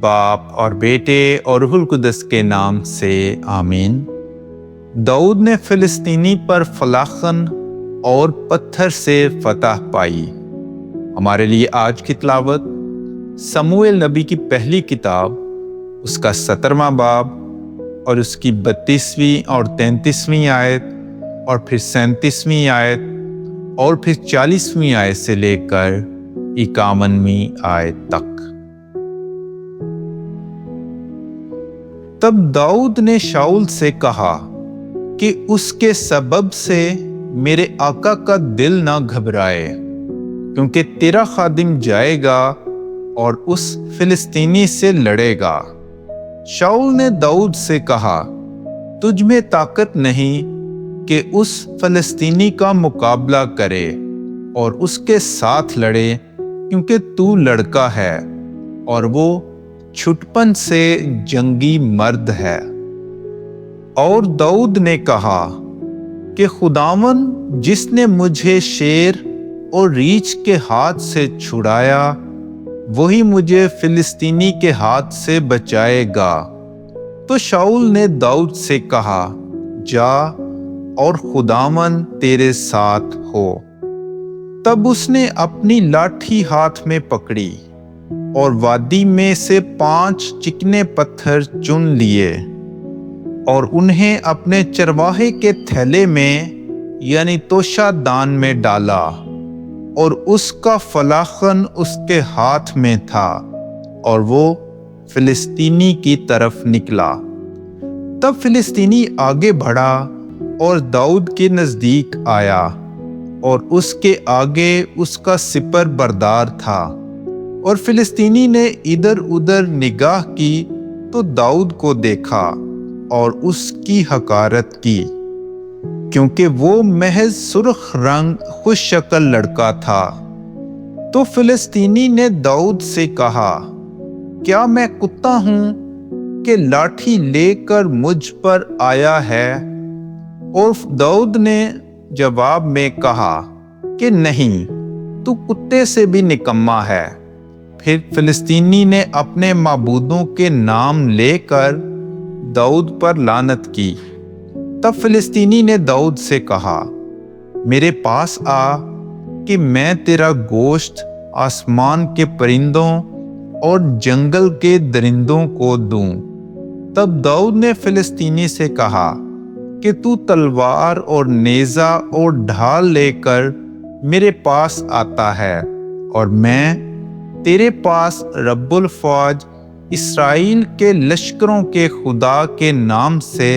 باپ اور بیٹے اور روح القدس کے نام سے آمین۔ داؤد نے فلسطینی پر فلاخن اور پتھر سے فتح پائی۔ ہمارے لیے آج کی تلاوت سموئیل نبی کی پہلی کتاب، اس کا 17واں باب اور اس کی 32ویں اور 33ویں آیت اور پھر 37ویں آیت اور پھر 40ویں آیت سے لے کر 51ویں آیت تک۔ تب داؤد نے شاؤل سے کہا کہ اس کے سبب سے میرے آقا کا دل نہ گھبرائے، کیونکہ تیرا خادم جائے گا اور اس فلسطینی سے لڑے گا۔ شاؤل نے داؤد سے کہا، تجھ میں طاقت نہیں کہ اس فلسطینی کا مقابلہ کرے اور اس کے ساتھ لڑے، کیونکہ تو لڑکا ہے اور وہ چھٹپن سے جنگی مرد ہے۔ اور داؤد نے کہا کہ خداوند جس نے مجھے شیر اور ریچھ کے ہاتھ سے چھڑایا، وہی مجھے فلسطینی کے ہاتھ سے بچائے گا۔ تو شاؤل نے داؤد سے کہا، جا اور خداوند تیرے ساتھ ہو۔ تب اس نے اپنی لاٹھی ہاتھ میں پکڑی اور وادی میں سے 5 چکنے پتھر چن لیے اور انہیں اپنے چرواہے کے تھیلے میں یعنی توشہ دان میں ڈالا، اور اس کا فلاخن اس کے ہاتھ میں تھا اور وہ فلسطینی کی طرف نکلا۔ تب فلسطینی آگے بڑھا اور داؤد کے نزدیک آیا، اور اس کے آگے اس کا سپر بردار تھا، اور فلسطینی نے ادھر ادھر نگاہ کی تو داؤد کو دیکھا اور اس کی حقارت کی، کیونکہ وہ محض سرخ رنگ خوش شکل لڑکا تھا۔ تو فلسطینی نے داؤد سے کہا، کیا میں کتا ہوں کہ لاٹھی لے کر مجھ پر آیا ہے؟ اور داؤد نے جواب میں کہا کہ نہیں، تو کتے سے بھی نکما ہے۔ پھر فلسطینی نے اپنے معبودوں کے نام لے کر داؤد پر لعنت کی۔ تب فلسطینی نے داؤد سے کہا، میرے پاس آ کہ میں تیرا گوشت آسمان کے پرندوں اور جنگل کے درندوں کو دوں۔ تب داؤد نے فلسطینی سے کہا کہ تو تلوار اور نیزہ اور ڈھال لے کر میرے پاس آتا ہے، اور میں تیرے پاس رب الفوج اسرائیل کے لشکروں کے خدا کے نام سے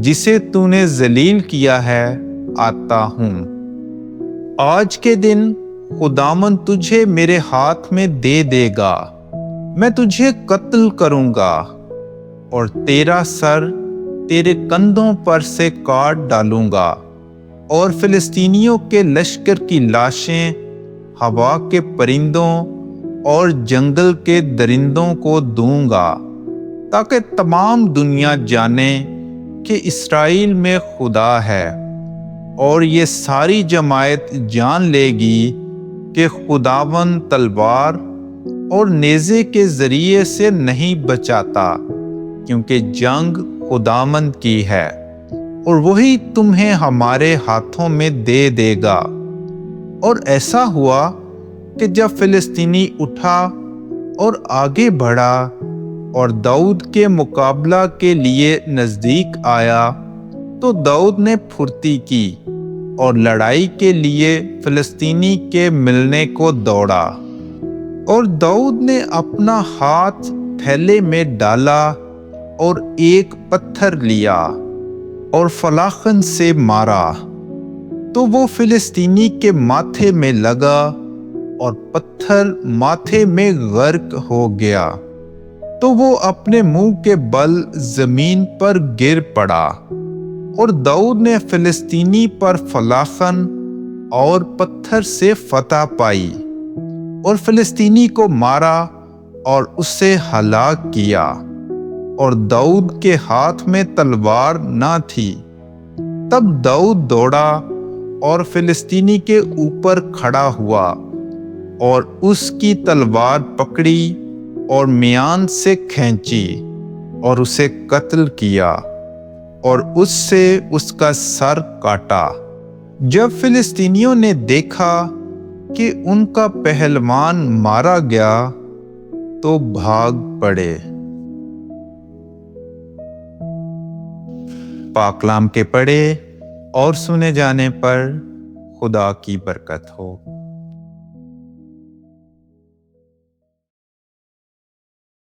جسے تو نے ذلیل کیا ہے آتا ہوں۔ آج کے دن خداوند تجھے میرے ہاتھ میں دے دے گا، میں تجھے قتل کروں گا اور تیرا سر تیرے کندھوں پر سے کاٹ ڈالوں گا، اور فلسطینیوں کے لشکر کی لاشیں ہوا کے پرندوں اور جنگل کے درندوں کو دوں گا، تاکہ تمام دنیا جانے کہ اسرائیل میں خدا ہے، اور یہ ساری جماعت جان لے گی کہ خداوند تلوار اور نیزے کے ذریعے سے نہیں بچاتا، کیونکہ جنگ خداوند کی ہے، اور وہی تمہیں ہمارے ہاتھوں میں دے دے گا۔ اور ایسا ہوا کہ جب فلسطینی اٹھا اور آگے بڑھا اور داؤد کے مقابلہ کے لیے نزدیک آیا، تو داؤد نے پھرتی کی اور لڑائی کے لیے فلسطینی کے ملنے کو دوڑا۔ اور داؤد نے اپنا ہاتھ تھیلے میں ڈالا اور ایک پتھر لیا اور فلاخن سے مارا، تو وہ فلسطینی کے ماتھے میں لگا اور پتھر ماتھے میں غرق ہو گیا، تو وہ اپنے منہ کے بل زمین پر گر پڑا۔ اور داؤد نے فلسطینی پر فلاخن اور پتھر سے فتح پائی اور فلسطینی کو مارا اور اسے ہلاک کیا، اور داؤد کے ہاتھ میں تلوار نہ تھی۔ تب داؤد دوڑا اور فلسطینی کے اوپر کھڑا ہوا اور اس کی تلوار پکڑی اور میان سے کھینچی اور اسے قتل کیا اور اس سے اس کا سر کاٹا۔ جب فلسطینیوں نے دیکھا کہ ان کا پہلوان مارا گیا تو بھاگ پڑے۔ پاک کلام کے پڑھے اور سنے جانے پر خدا کی برکت ہو۔